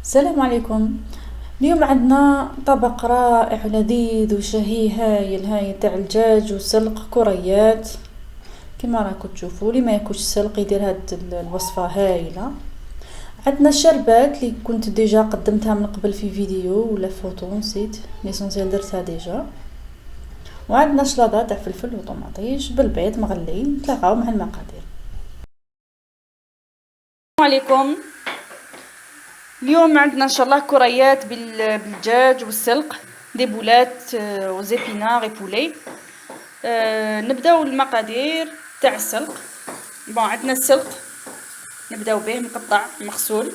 السلام عليكم. اليوم عندنا طبق رائع لذيذ وشهي هايل تاع الدجاج وسلق كريات. كما راكم تشوفوا اللي ما ياكلش السلق يدير هاد الوصفه هايله. عندنا الشربات اللي كنت ديجا قدمتها من قبل في فيديو ولا فوتو، نسيت ليسونسيال درتها ديجا. وعندنا شلاضه تاع فلفل وطماطيش بالبيض مغلي. نتلاقاو مع المقادير. السلام عليكم. اليوم عندنا ان شاء الله كريات بالدجاج والسلق، دي بولات وزيبينار ايبولي. نبداو المقادير تاع السلق. عندنا السلق نبداو به مقطع مغسول،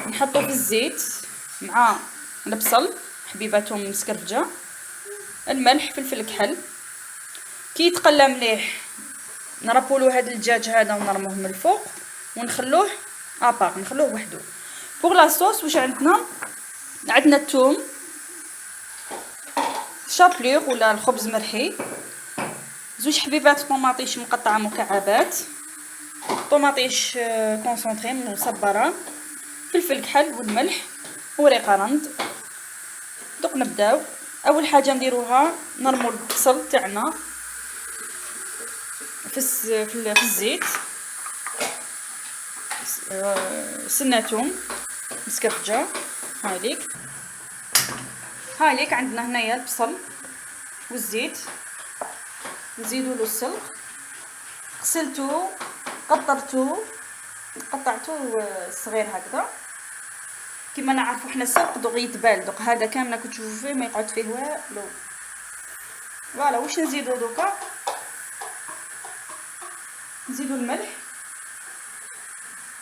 نحطو في الزيت مع البصل حبيباتهم مسكرفجه، الملح، فلفل كحل. كي يتقلى مليح نربولو هذا الدجاج هذا ونرموه من الفوق ونخلوه ابار، نخلوه وحده. بوغ لا صوص واش عندنا الثوم، شابلور ولا الخبز مرحي، زوج حبيبات طوماطيش مقطعه مكعبات، طوماطيش كونسونطري مصبره، فلفل كحل والملح وريقه رند. دوك نبداو. اول حاجه نديروها نرمو البصل تاعنا في الزيت، سناتهم مسكرفجه. هايليك عندنا هنايا البصل والزيت، نزيدو له السلق، غسلته قطعته صغير هكذا. كما نعرفوا حنا السلق دوغ يتبال، دوك هذا كامل راكم تشوفوا فيه ما يقعد فيه والو. فوالا واش نزيدو دوكا؟ نزيدو الملح،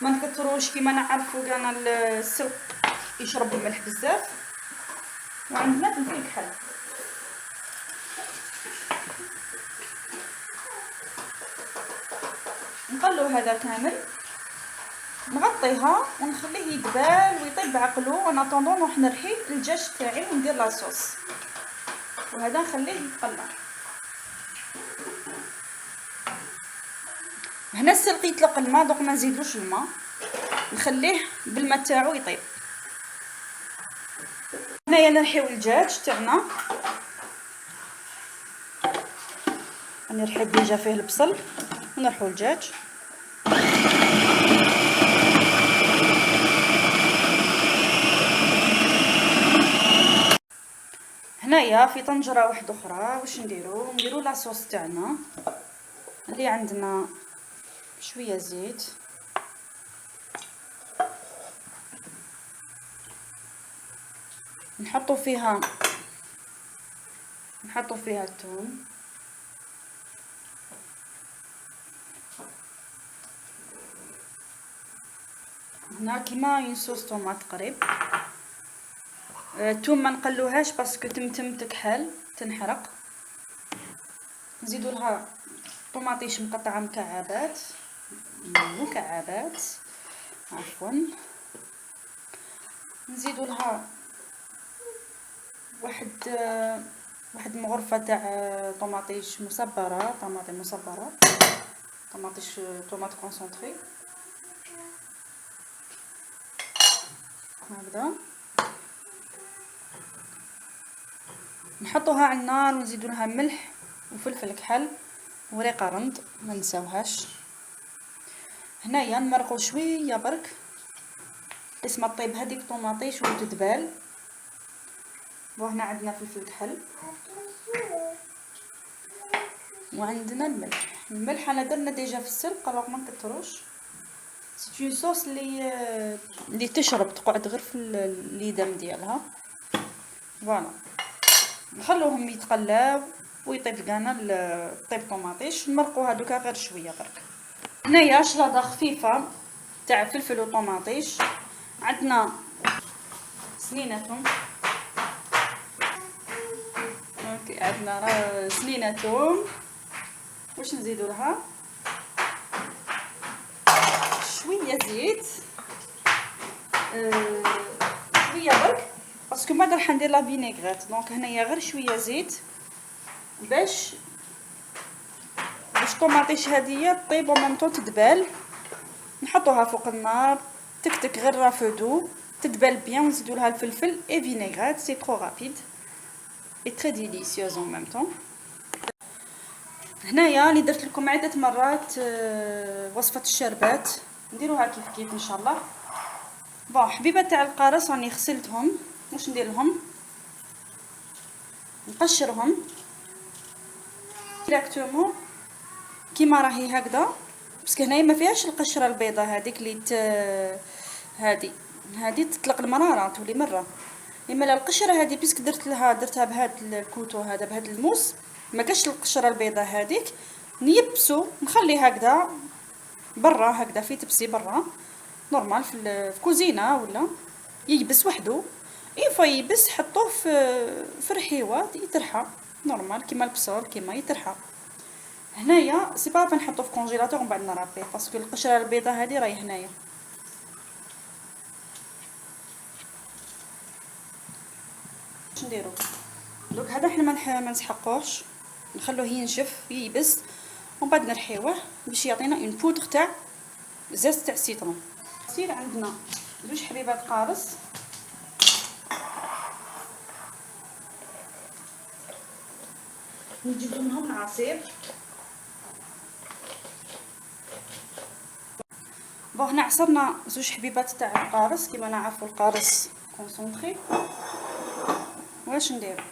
ما نكثروش كما نعرفوا كاع السلق يشرب الملح بزاف. وعندنا فلفل كحل، نقلو هذا كامل، نغطيها ونخليه يدبال ويطيب بعقلو. انا طوندون نروح نرحي الدجاج تاعي وندير لاصوص، وهذا نخليه يتقلى. هنا السلق يطلق الماء، دوك ما نزيدوش الماء، نخليه بالماء تاعو يطيب. هنايا نرحيو الدجاج تاعنا، راني رحيت ديجا فيه البصل، ونرحو الدجاج. هنايا في طنجره واحده اخرى واش نديرو لاصوص تاعنا اللي عندنا شويه زيت، نحطو فيها الثوم، هنا كيما اون صوص طوماط قريب. الثوم ما نقلوهاش باسكو تمتم تكحل تنحرق. نزيدو لها طوماطيش مقطعه مكعبات عفوا. نزيدو لها واحد مغرفه تاع طوماطيش مصبره، طوماط كونسونطري هكذا. نحطوها على النار ونزيدو لها ملح وفلفل كحل وريقه رند، ما نساوهاش. هنايا نمرقو شويه برك اسمها طيب هذيك الطوماطيش وتدبال. وهنا عندنا فلفل كحل وعندنا الملح انا درنا ديجا في السلق، الوغ ما نكثروش. سي اون صوص اللي تشرب تقعد غير في الليدام ديالها. فوالا نخلوهم يتقلاو ويطيب لنا طيب طوماطيش، نمرقوها دوكا غير شويه برك. هنايا شلاضه خفيفه تاع فلفل وطوماطيش، عندنا سنينتهم. اوكي عندنا سنينتهم. واش نزيدو لها؟ شويه زيت، شويه برك باسكو ما راح ندير لا فينيغريت، دونك هنايا غير شويه زيت باش الطوماطيش هذه طيب ومنطو تدبال. نحطوها فوق النار تكتك غير رافو دو، تدبل بيان، ونزيدو لها الفلفل اي فينيغريت. سي ترو رابيد اي تري ديليسيوز اون ميم طون. هنايا اللي درت لكم عده مرات وصفه الشربات، نديروها كيف كيف ان شاء الله. بون حبيبات تاع القارص راني غسلتهم، واش ندير لهم؟ نقشرهم ديريكتومون كيما راهي هكذا، باسكو هنايا ما فيهاش القشره البيضاء هذيك اللي هذه تطلق المراره تولي مره. اما لا القشره هذه باسكو درتها بهذا الكوتو هذا بهذا الموس، ما كاش القشره البيضاء هذيك. نيبسو نخليه هكذا برا، هكذا في تبسي برا نورمال في كوزينه ولا ييبس وحده. اي فوا ييبس حطوه في رحيوه يترحى نورمال كيما البصل كيما يترحى. هنايا سي با نحطو في كونجيلاتور ومن بعد نرابيه، باسكو القشره البيضاء هذه راهي هنايا. واش نديرو دوك؟ هذا حنا ما نسحقوش، نخلوه ينشف ييبس ومن بعد نرحيوه باش يعطينا اون بودر تاع زيت تاع السيترون. سير عندنا زوج حبيبات قارص، نجيب لهم عصير. بون هنا عصرنا زوج حبيبات تاع القارص، كيما نعرفوا القارص كونسونطري. واش نديرو؟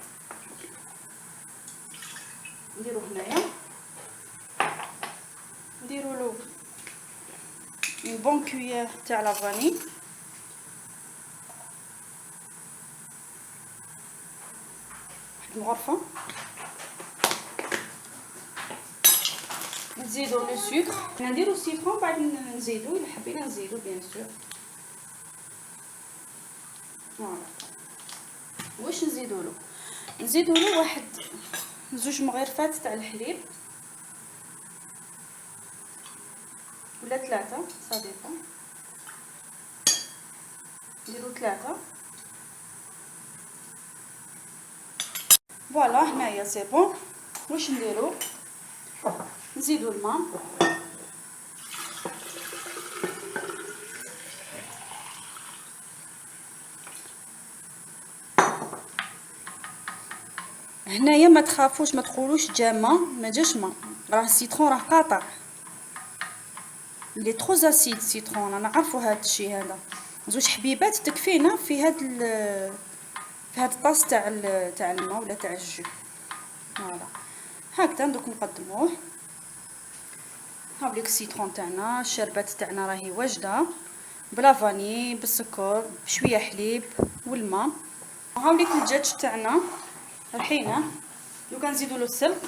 نديرو هنايا نديرو له اون بون كويير تاع لا فاني، واحد الغرفه. نزيدو لو سكر، نديرو السيترون بعد نزيدو الا حبينا نزيدو بيان سور. فوالا واش نزيدو له؟ نزيدو له واحد زوج مغرفات تاع الحليب ولا ثلاثه صديقه، نديرو ثلاثه. فوالا هنايا سي بون. واش نديرو؟ نزيدو الماء، هنايا ما تخافوش ما تقولوش جا ما جاش ما، راه السيترون راه قاطع، لي ترو اسيد سيترون انا نعرفوا هذا الشيء هذا. زوج حبيبات تكفينا في هاد الطاس تاع الماء ولا تاع الجو. فوالا هكذا دوك نقدموه. هاوليك السيترون تاعنا، الشربات تاعنا راهي واجده بلا فاني بالسكر بشويه حليب والماء. هاوليك الدجاج تاعنا رحيناه، دوكا نزيدو له السلق،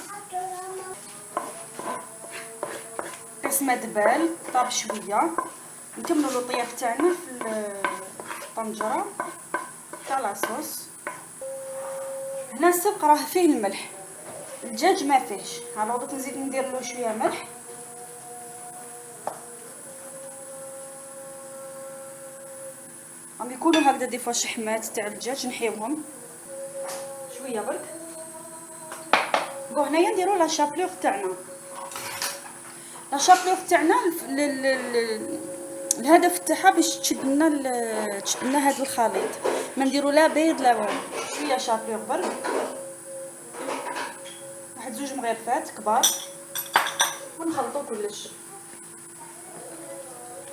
كاس ما دبال طاب شويه. نكملوا لو الطياب تاعنا في الطنجره تاع لاصوص. هنا السلق راه فيه الملح، الدجاج ما فيهش. الوغ دوك نزيد ندير له شويه ملح. راهم يكونوا هكذا دي فوا شحمات تاع الدجاج نحيوهم شويه برك. بون هنايا نديرو لا شابلور تاعنا. لا شابلور تاعنا الهدف تاعها باش تشد لنا هذا الخليط، ما نديرو لا بيض لا والو. شويه شابلور برك، واحد زوج مغرفات كبار، ونخلطو كلش.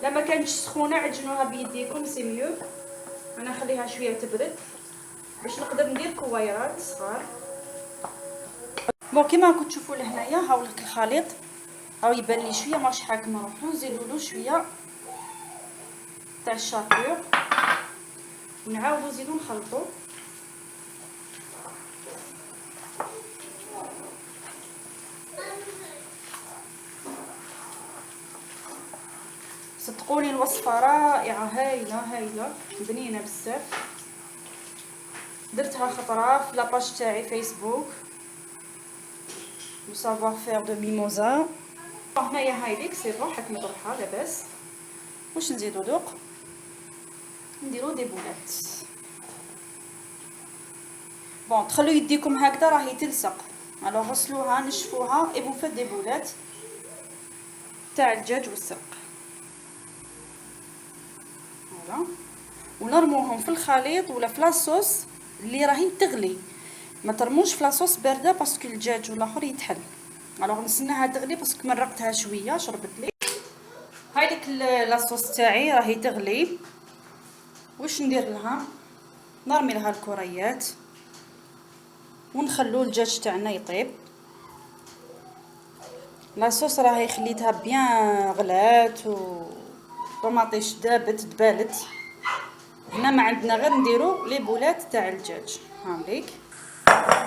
لما كانتش سخونه عجنوها بيديكم سي ميو. انا نخليها شويه تبرد باش نقدر ندير كويرات صغار. بون كيما راكم تشوفوا لهنايا هاولك الخليط هاو يبان لي شويه ماش حاكم روحو. نزيدو له شويه تاع الشابور ونعاودو نزيدو نخلطو. صدقوني الوصفه رائعه هايله بنينه بزاف. درتها خطره في لاباج تاعي فيسبوك لو سافوار فير دو ميموزا. هنايا هايليك سي بون حكمت روحها لاباس. واش نزيدو دوق؟ نديرو دي بولات. بون تخلو يديكم هكذا راهي تلصق، الوغ غسلوها نشفوها اي فو فات دي بولات تاع الدجاج والسلق. فوالا. ونرموهم في الخليط ولا في لاصوص اللي راهي تغلي، ما ترموش في لاصوص بارده باسكو الدجاج والاخر يتحل. الوغ نستناها تغلي باسكو مرقتها شويه شربت لي. هاي ديك لاصوص تاعي راهي تغلي. واش ندير لها؟ نرمي لها الكريات ونخلو الدجاج تاعنا يطيب. لاصوص راهي خليتها بيان غلات و طوماطيش دابت دبالت. هنا ما عندنا غير نديرو لي بولات تاع الدجاج هاوليك.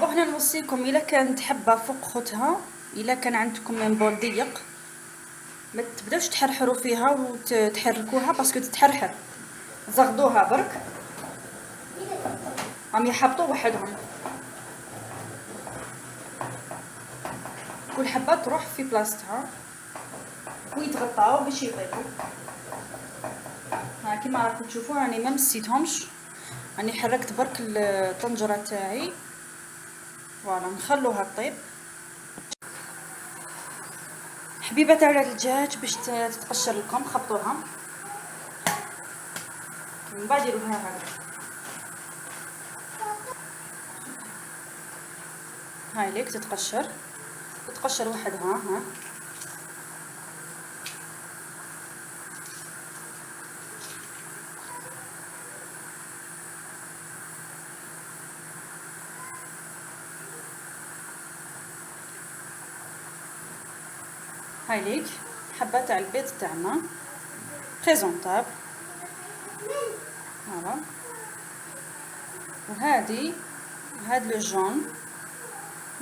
وهنا نوصيكم الا كانت حبه فوق خوتها، الا كان عندكم منبول ضيق ما تبداوش تحرحروا فيها وتحركوها باسكو تتحرحر. زغدوها برك راهم يحبطوا وحدهم، كل حبه تروح في بلاصتها ويتغطاو باش يطيبوا. ها كيما راكم تشوفوا راني ما مسيتهمش، راني حركت برك الطنجره تاعي. فوالا نخلوها طيب. حبيبه تاع الدجاج باش تتقشر لكم خبطوها من بعد ديروها هكا. هاي ليك تتقشر وحدها. ها هاي ليك حبه تاع البيض تاعنا بريزونطابل. فوالا. هاد لو جون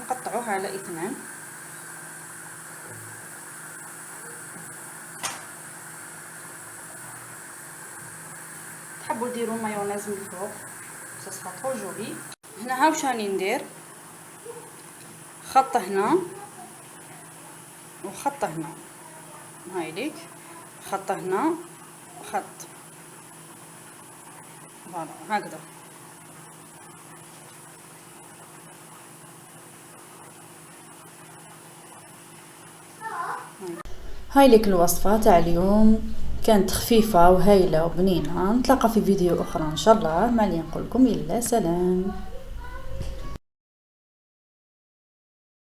نقطعوه على 2. تحبوا ديروا مايونيز من الفوق سا سرا طرو جولي. هنا ها واش راني ندير، خط هنا وخط هنا. هاي ليك خط هنا خط. فوالا هكذا. هاي لك الوصفة تاع اليوم، كانت خفيفة وهايلة وبنينة. نتلاقى في فيديو اخرى ان شاء الله. ما لي نقول لكم الا سلام.